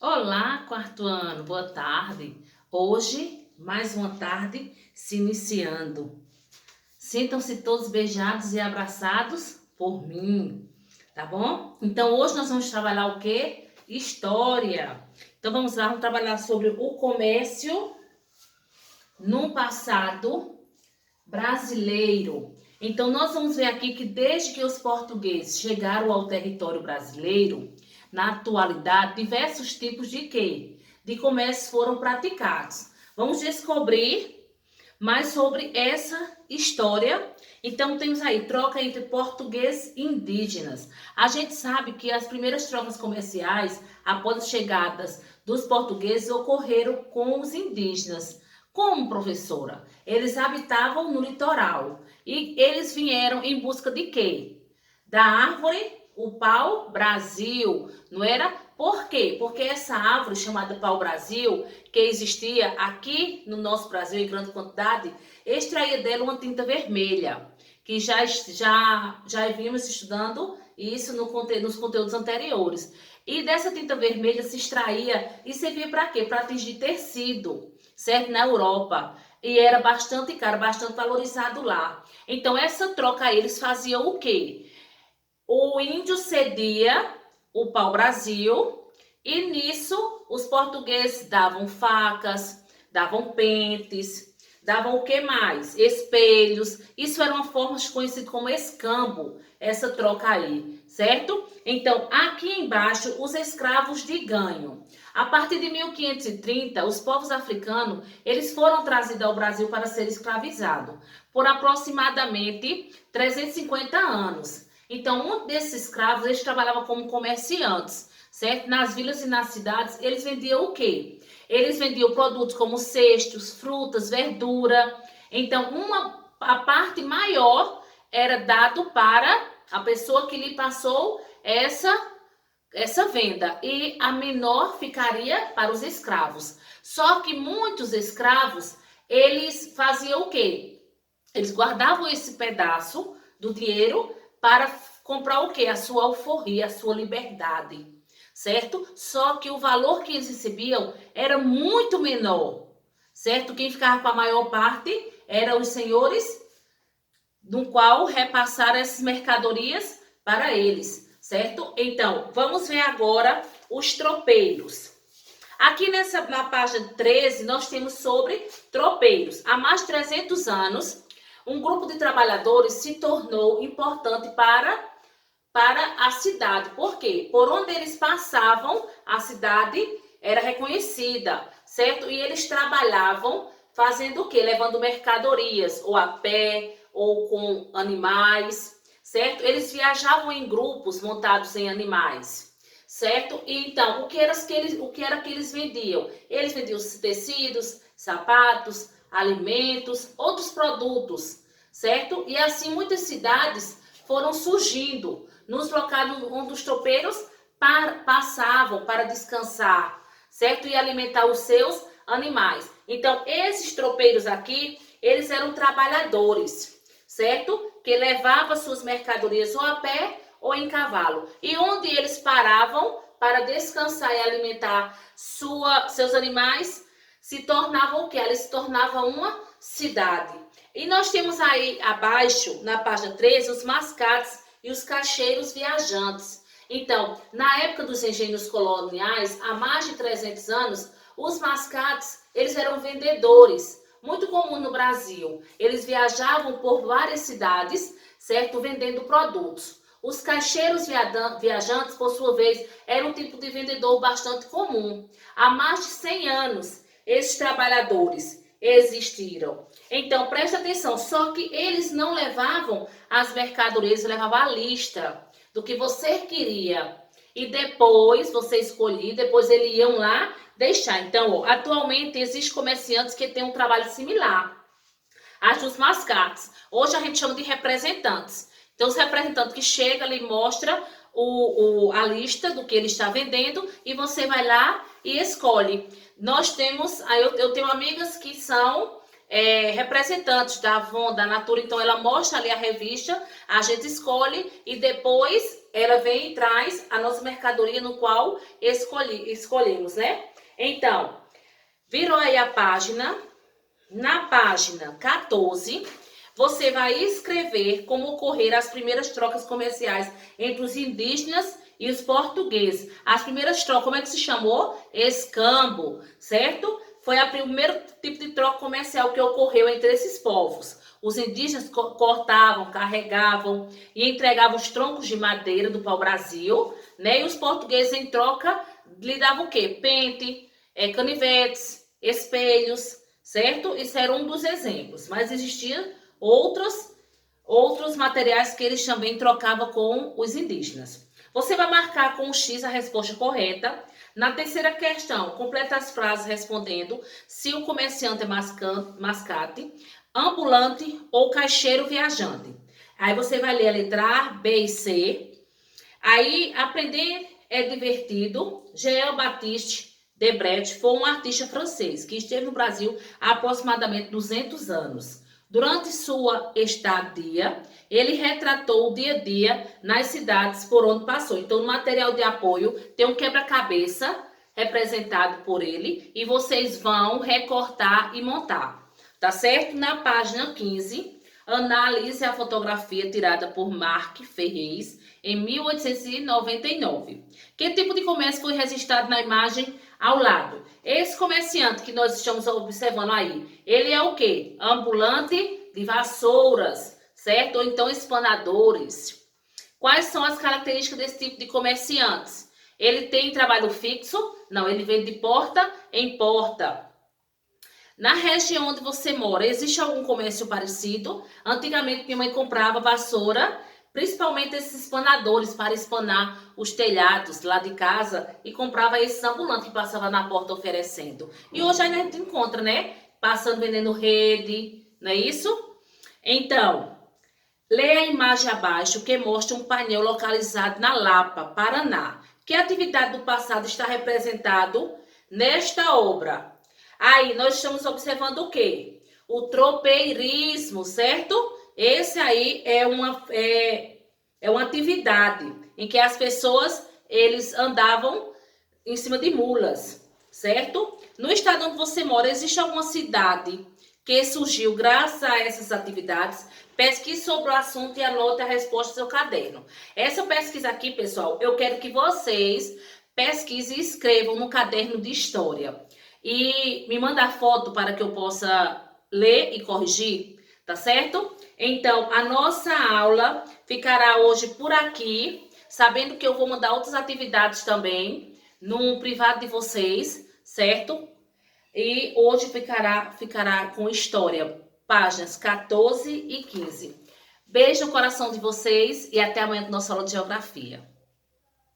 Olá, quarto ano, boa tarde. Hoje, mais uma tarde se iniciando. Sintam-se todos beijados e abraçados por mim, tá bom? Então, hoje nós vamos trabalhar o quê? História. Então, vamos lá, vamos trabalhar sobre o comércio no passado brasileiro. Então, nós vamos ver aqui que desde que os portugueses chegaram ao território brasileiro, na atualidade, diversos tipos de quê? De comércio foram praticados. Vamos descobrir mais sobre essa história. Então, temos aí troca entre portugueses e indígenas. A gente sabe que as primeiras trocas comerciais, após as chegadas dos portugueses, ocorreram com os indígenas. Como, professora? Eles habitavam no litoral e eles vieram em busca de quê? Da árvore, o pau-brasil, não era? Por quê? Porque essa árvore chamada pau-brasil, que existia aqui no nosso Brasil em grande quantidade, extraía dela uma tinta vermelha, que já vimos estudando isso nos conteúdos anteriores. E dessa tinta vermelha se extraía e servia para quê? Para atingir tecido, certo? Na Europa. E era bastante caro, bastante valorizado lá. Então, essa troca eles faziam o quê? O índio cedia o pau-brasil e nisso os portugueses davam facas, davam pentes, davam o que mais? Espelhos. Isso era uma forma conhecida como escambo, essa troca aí, certo? Então, aqui embaixo, os escravos de ganho. A partir de 1530, os povos africanos, eles foram trazidos ao Brasil para ser escravizados por aproximadamente 350 anos. Então, um desses escravos, eles trabalhavam como comerciantes, certo? Nas vilas e nas cidades, eles vendiam o quê? Eles vendiam produtos como cestos, frutas, verdura. Então, a parte maior era dado para a pessoa que lhe passou essa venda e a menor ficaria para os escravos. Só que muitos escravos, eles faziam o quê? Eles guardavam esse pedaço do dinheiro para comprar o quê? A sua alforria, a sua liberdade, certo? Só que o valor que eles recebiam era muito menor, certo? Quem ficava com a maior parte eram os senhores, no qual repassaram essas mercadorias para eles, certo? Então, vamos ver agora os tropeiros. Aqui na página 13, nós temos sobre tropeiros. Há mais de 300 anos, um grupo de trabalhadores se tornou importante para a cidade. Por quê? Por onde eles passavam, a cidade era reconhecida, certo? E eles trabalhavam fazendo o quê? Levando mercadorias, ou a pé, ou com animais, certo? Eles viajavam em grupos montados em animais, certo? E então, o que era que eles vendiam? Eles vendiam tecidos, sapatos, alimentos, outros produtos, certo? E assim muitas cidades foram surgindo nos locais onde os tropeiros passavam para descansar, certo? E alimentar os seus animais. Então, esses tropeiros aqui, eles eram trabalhadores, certo? Que levavam suas mercadorias ou a pé ou em cavalo. E onde eles paravam para descansar e alimentar seus animais, se tornavam o quê? Eles se tornavam uma cidade. E nós temos aí abaixo, na página 13, os mascates e os caixeiros viajantes. Então, na época dos engenhos coloniais, há mais de 300 anos, os mascates, eles eram vendedores, muito comum no Brasil. Eles viajavam por várias cidades, certo? Vendendo produtos. Os caixeiros viajantes, por sua vez, eram um tipo de vendedor bastante comum. Há mais de 100 anos, esses trabalhadores existiram. Então, presta atenção, só que eles não levavam as mercadorias, levavam a lista do que você queria. E depois, você escolhia, depois eles iam lá deixar. Então, ó, atualmente, existem comerciantes que têm um trabalho similar às dos mascates. Hoje a gente chama de representantes. Então, os representantes que chegam ali, mostra a lista do que ele está vendendo e você vai lá e escolhe. Nós temos, eu tenho amigas que são representantes da Avon, da Natura, então ela mostra ali a revista, a gente escolhe e depois ela vem e traz a nossa mercadoria no qual escolhemos, né? Então, virou aí a página. Na página 14, você vai escrever como ocorreram as primeiras trocas comerciais entre os indígenas e os portugueses. As primeiras trocas, como é que se chamou? Escambo, certo? Foi o primeiro tipo de troca comercial que ocorreu entre esses povos. Os indígenas cortavam, carregavam e entregavam os troncos de madeira do pau-brasil, né? E os portugueses, em troca, lhe davam o quê? Pente, canivetes, espelhos, certo? Isso era um dos exemplos, mas existiam outros materiais que eles também trocavam com os indígenas. Você vai marcar com o X a resposta correta. Na terceira questão, completa as frases respondendo se o comerciante é mascate, ambulante ou caixeiro viajante. Aí você vai ler a letra A, B e C. Aí, aprender é divertido. Jean-Baptiste Debret foi um artista francês que esteve no Brasil há aproximadamente 200 anos. Durante sua estadia, ele retratou o dia a dia nas cidades por onde passou. Então, no material de apoio tem um quebra-cabeça representado por ele e vocês vão recortar e montar, tá certo? Na página 15, analise a fotografia tirada por Marc Ferrez em 1899. Que tipo de comércio foi registrado na imagem ao lado? Esse comerciante que nós estamos observando aí, ele é o quê? Ambulante de vassouras, certo? Ou então espanadores. Quais são as características desse tipo de comerciantes? Ele tem trabalho fixo? Não, ele vende de porta em porta. Na região onde você mora, existe algum comércio parecido? Antigamente minha mãe comprava vassoura, principalmente esses espanadores para espanar os telhados lá de casa e comprava esses ambulantes que passavam na porta oferecendo. E hoje ainda a gente encontra, né? Passando, vendendo rede, não é isso? Então, leia a imagem abaixo que mostra um painel localizado na Lapa, Paraná. Que atividade do passado está representado nesta obra? Aí, nós estamos observando o quê? O tropeirismo, certo? Esse aí é uma atividade em que as pessoas, eles andavam em cima de mulas, certo? No estado onde você mora, existe alguma cidade que surgiu graças a essas atividades? Pesquise sobre o assunto e anote a resposta no seu caderno. Essa pesquisa aqui, pessoal, eu quero que vocês pesquisem e escrevam no caderno de história. E me manda a foto para que eu possa ler e corrigir, tá certo? Então, a nossa aula ficará hoje por aqui, sabendo que eu vou mandar outras atividades também no privado de vocês, certo? E hoje ficará com história, páginas 14 e 15. Beijo no coração de vocês e até amanhã com nossa aula de geografia.